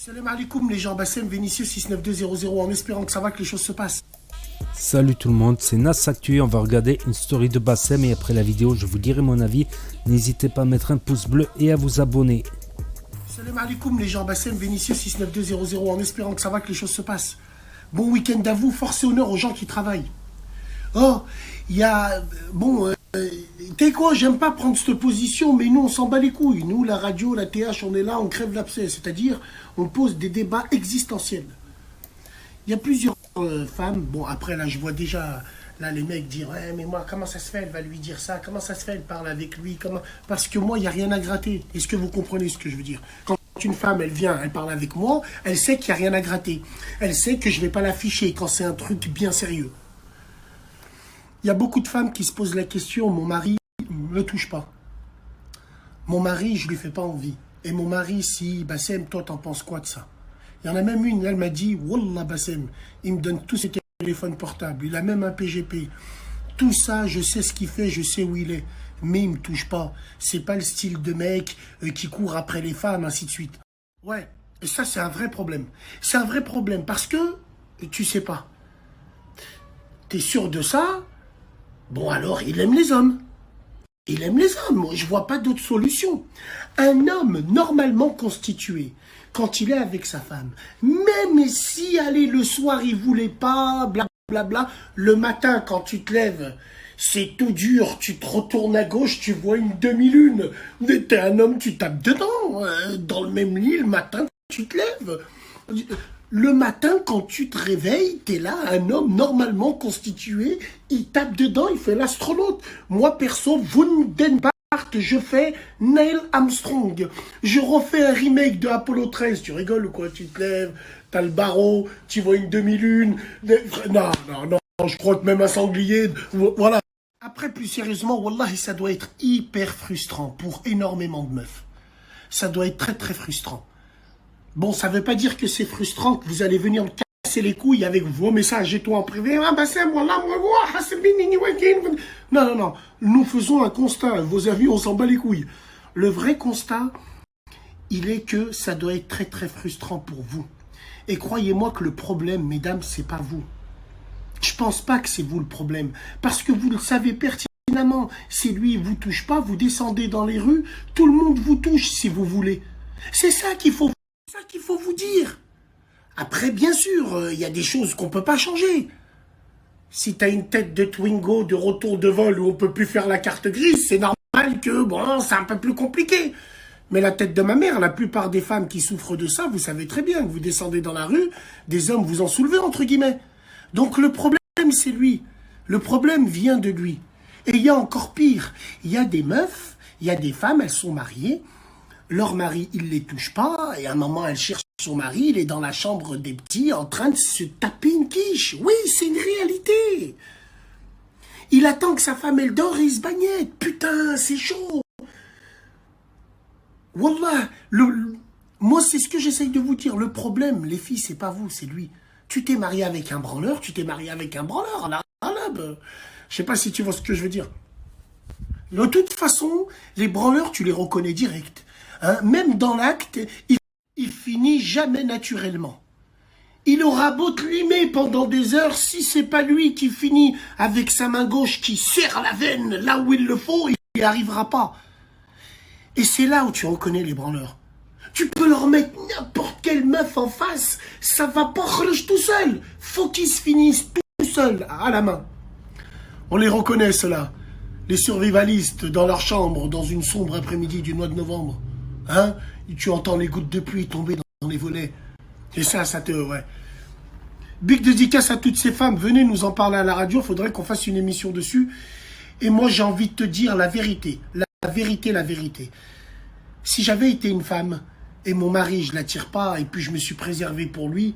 Salam alaikum les gens, Bassem Vénitieux 69200 en espérant que ça va, que les choses se passent. Salut tout le monde, c'est Nas Actu. On va regarder une story de Bassem et après la vidéo je vous dirai mon avis. N'hésitez pas à mettre un pouce bleu et à vous abonner. Salam alaikum les gens, Bassem Vénitieux 69200 en espérant que ça va, que les choses se passent. Bon week-end à vous, force et honneur aux gens qui travaillent. Oh, il y a... Bon, t'es quoi, j'aime pas prendre cette position, mais nous on s'en bat les couilles. Nous, la radio, la TH, on est là, on crève l'abcès. C'est-à-dire, on pose des débats existentiels. Il y a plusieurs femmes, bon après là je vois déjà là les mecs dire ouais, mais moi comment ça se fait, elle va lui dire ça, comment ça se fait, elle parle avec lui, comment... Parce que moi il n'y a rien à gratter. Est-ce que vous comprenez ce que je veux dire? Quand une femme elle vient, elle parle avec moi, elle sait qu'il n'y a rien à gratter. Elle sait que je ne vais pas l'afficher quand c'est un truc bien sérieux. Il y a beaucoup de femmes qui se posent la question, mon mari ne me touche pas. Mon mari, je lui fais pas envie. Et mon mari, si, Bassem, toi t'en penses quoi de ça? Il y en a même une, elle m'a dit, Wallah Bassem, il me donne tous ses téléphones portables, il a même un PGP. Tout ça, je sais ce qu'il fait, je sais où il est. Mais il me touche pas. C'est pas le style de mec qui court après les femmes, ainsi de suite. Ouais, et ça c'est un vrai problème. C'est un vrai problème parce que, tu sais pas. T'es sûr de ça? Bon alors, il aime les hommes. Il aime les hommes, moi je vois pas d'autre solution. Un homme normalement constitué, quand il est avec sa femme, même si, allez, le soir, il voulait pas, blablabla, le matin, quand tu te lèves, c'est tout dur, tu te retournes à gauche, tu vois une demi-lune. T'es un homme, tu tapes dedans, dans le même lit, le matin, tu te lèves. Le matin, quand tu te réveilles, t'es là, un homme normalement constitué, il tape dedans, il fait l'astronaute. Moi, perso, Wundenbach, je fais Neil Armstrong. Je refais un remake de Apollo 13. Tu rigoles ou quoi? Tu te lèves, t'as le barreau, tu vois une demi-lune. Non, je crois que même un sanglier, voilà. Après, plus sérieusement, Wallah, ça doit être hyper frustrant pour énormément de meufs. Ça doit être très, très frustrant. Bon, ça ne veut pas dire que c'est frustrant que vous allez venir me casser les couilles avec vos messages et toi en privé. Ah, bah c'est moi là, non. Nous faisons un constat. Vos avis, on s'en bat les couilles. Le vrai constat, il est que ça doit être très, très frustrant pour vous. Et croyez-moi que le problème, mesdames, c'est pas vous. Je pense pas que c'est vous le problème. Parce que vous le savez pertinemment. Si lui, il vous touche pas, vous descendez dans les rues, tout le monde vous touche si vous voulez. C'est ça qu'il faut vous dire. Après, bien sûr, il y a des choses qu'on ne peut pas changer. Si tu as une tête de Twingo de retour de vol où on ne peut plus faire la carte grise, c'est normal que, bon, c'est un peu plus compliqué. Mais la tête de ma mère, la plupart des femmes qui souffrent de ça, vous savez très bien que vous descendez dans la rue, des hommes vous en soulevez, entre guillemets. Donc le problème, c'est lui. Le problème vient de lui. Et il y a encore pire. Il y a des meufs, il y a des femmes, elles sont mariées. Leur mari, il ne les touche pas, et à un moment, elle cherche son mari, il est dans la chambre des petits, en train de se taper une quiche. Oui, c'est une réalité. Il attend que sa femme, elle dort et il se bagnette. Putain, c'est chaud. Wallah, moi, c'est ce que j'essaye de vous dire. Le problème, les filles, c'est pas vous, c'est lui. Tu t'es marié avec un branleur, je sais pas si tu vois ce que je veux dire. De toute façon, les branleurs, tu les reconnais direct. Hein, même dans l'acte, il finit jamais naturellement. Il aura beau te limer pendant des heures, si c'est pas lui qui finit avec sa main gauche qui serre la veine là où il le faut, il n'y arrivera pas. Et c'est là où tu reconnais les branleurs. Tu peux leur mettre n'importe quelle meuf en face, ça va pas tout seul. Faut qu'ils se finissent tout seuls à la main. On les reconnaît ceux-là. Les survivalistes dans leur chambre, dans une sombre après-midi du mois de novembre. Hein? Tu entends les gouttes de pluie tomber dans les volets. Et ça te... Ouais. Big dédicace à toutes ces femmes. Venez nous en parler à la radio. Faudrait qu'on fasse une émission dessus. Et moi, j'ai envie de te dire la vérité. La vérité. Si j'avais été une femme et mon mari, je l'attire pas et puis je me suis préservé pour lui,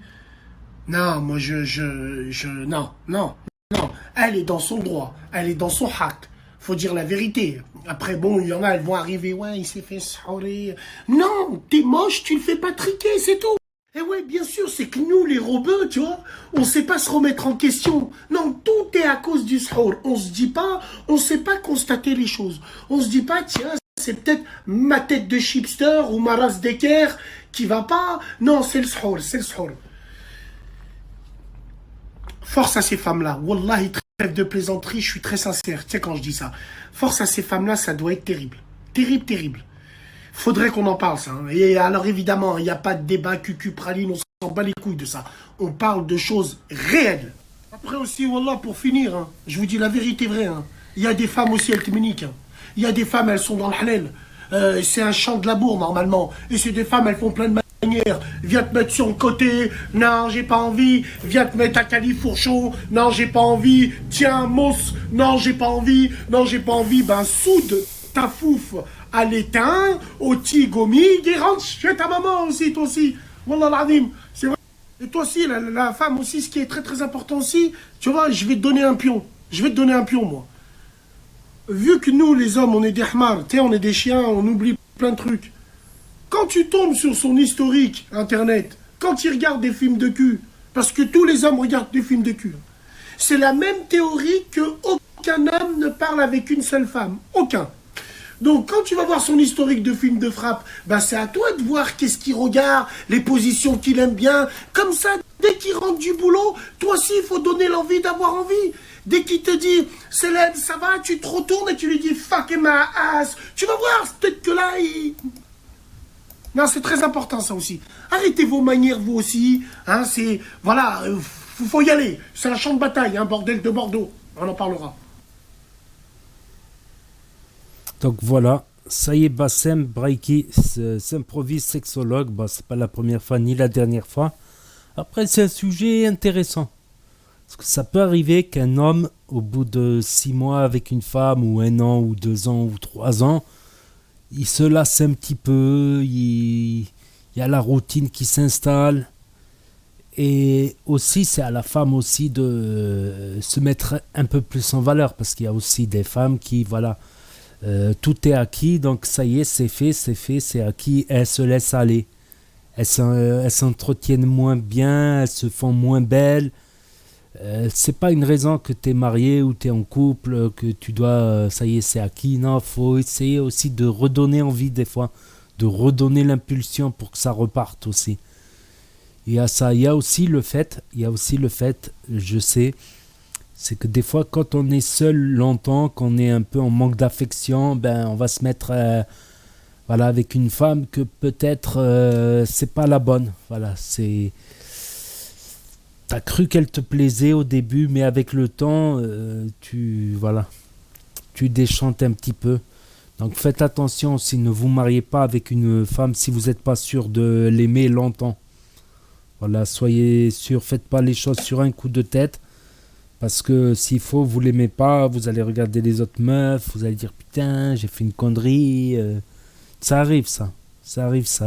non, moi, non. Elle est dans son droit. Elle est dans son haq. Faut dire la vérité. Après, bon, il y en a, elles vont arriver. Ouais, il s'est fait saouler. Non, t'es moche, tu le fais pas triquer, c'est tout. Et ouais, bien sûr, c'est que nous, les robeux, tu vois, on sait pas se remettre en question. Non, tout est à cause du saour. On se dit pas, on sait pas constater les choses. On se dit pas, tiens, c'est peut-être ma tête de chipster ou ma race d'équerre qui va pas. Non, c'est le sahur, c'est le sahur. Force à ces femmes-là. Wallah, trêve de plaisanterie, je suis très sincère. Tu sais, quand je dis ça. Force à ces femmes-là, ça doit être terrible. Terrible, terrible. Faudrait qu'on en parle, ça. Hein. Et alors, évidemment, il n'y a pas de débat cucu-praline, on s'en bat les couilles de ça. On parle de choses réelles. Après aussi, Wallah, pour finir, hein, je vous dis la vérité vraie. Hein. Il y a des femmes aussi, elles communiquent. Hein. Il y a des femmes, elles sont dans le halal. C'est un champ de labour, normalement. Et c'est des femmes, elles font plein de manières. Viens te mettre sur le côté. Non, j'ai pas envie. Viens te mettre à califourchon. Non, j'ai pas envie. Tiens, mousse. Non, j'ai pas envie. Non, j'ai pas envie. Ben, soude ta fouf à l'étain, au tigomi, et rentre chez ta maman aussi, toi aussi. Wallah l'azim. C'est vrai. Et toi aussi, la femme aussi, ce qui est très très important aussi, tu vois, je vais te donner un pion. Je vais te donner un pion, moi. Vu que nous, les hommes, on est des hmars, on est des chiens, on oublie plein de trucs. Quand tu tombes sur son historique internet, quand il regarde des films de cul, parce que tous les hommes regardent des films de cul, c'est la même théorie que aucun homme ne parle avec une seule femme. Aucun. Donc quand tu vas voir son historique de films de frappe, ben c'est à toi de voir qu'est-ce qu'il regarde, les positions qu'il aime bien. Comme ça, dès qu'il rentre du boulot, toi aussi, il faut donner l'envie d'avoir envie. Dès qu'il te dit, Célèbre, ça va, tu te retournes et tu lui dis, fuck ma ass. Tu vas voir, peut-être que là, il... Non, c'est très important, ça aussi. Arrêtez vos manières, vous aussi. Hein, c'est... Voilà, faut y aller. C'est un champ de bataille, hein, bordel de Bordeaux. On en parlera. Donc voilà, ça y est, Bassem Braiki s'improvise sexologue. Bah, c'est pas la première fois ni la dernière fois. Après, c'est un sujet intéressant. Parce que ça peut arriver qu'un homme, au bout de 6 mois avec une femme, ou 1 an, ou 2 ans, ou 3 ans, il se lasse un petit peu, il y a la routine qui s'installe. Et aussi, c'est à la femme aussi de se mettre un peu plus en valeur. Parce qu'il y a aussi des femmes qui, voilà... tout est acquis, donc ça y est, c'est fait, c'est acquis. Elles se laissent aller. Elles s'entretiennent moins bien, elles se font moins belles. C'est pas une raison que tu es marié ou tu es en couple, que tu dois, ça y est, c'est acquis. Non, faut essayer aussi de redonner envie des fois, de redonner l'impulsion pour que ça reparte aussi. Il y a ça, il y a aussi le fait, je sais, c'est que des fois, quand on est seul longtemps, qu'on est un peu en manque d'affection, ben, on va se mettre voilà, avec une femme que peut-être c'est pas la bonne. Voilà, c'est... T'as cru qu'elle te plaisait au début, mais avec le temps, tu déchantes un petit peu. Donc faites attention aussi, ne vous mariez pas avec une femme si vous n'êtes pas sûr de l'aimer longtemps. Voilà, soyez sûr, faites pas les choses sur un coup de tête. Parce que s'il faut, vous l'aimez pas, vous allez regarder les autres meufs, vous allez dire putain, j'ai fait une connerie. Ça arrive ça,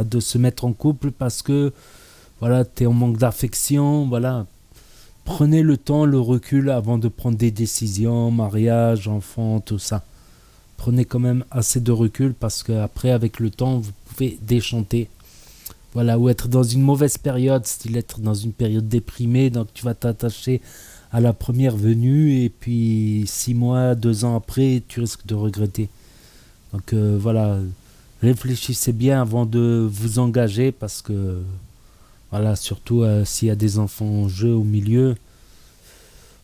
de se mettre en couple parce que voilà, t'es en manque d'affection, voilà. Prenez le temps, le recul avant de prendre des décisions, mariage, enfant, tout ça. Prenez quand même assez de recul parce qu'après, avec le temps, vous pouvez déchanter. Voilà, ou être dans une mauvaise période, style être dans une période déprimée, donc tu vas t'attacher à la première venue et puis 6 mois, 2 ans après, tu risques de regretter. Donc voilà, réfléchissez bien avant de vous engager parce que voilà, surtout s'il y a des enfants en jeu au milieu.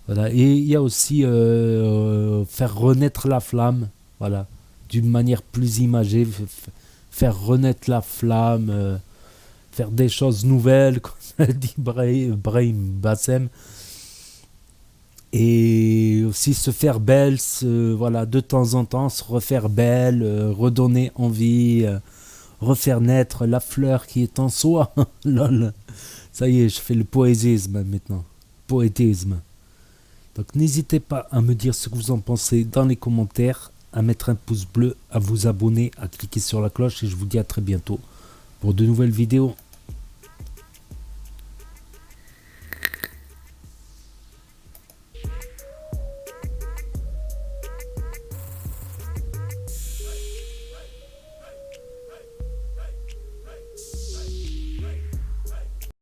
Voilà, et il y a aussi faire renaître la flamme, voilà, d'une manière plus imagée, faire renaître la flamme, faire des choses nouvelles, comme a dit Brahim Bassem. Et aussi se faire belle, voilà, de temps en temps, se refaire belle, redonner envie, refaire naître la fleur qui est en soi. Lol. Ça y est, je fais le poésisme maintenant. Poétisme. Donc n'hésitez pas à me dire ce que vous en pensez dans les commentaires, à mettre un pouce bleu, à vous abonner, à cliquer sur la cloche et je vous dis à très bientôt pour de nouvelles vidéos.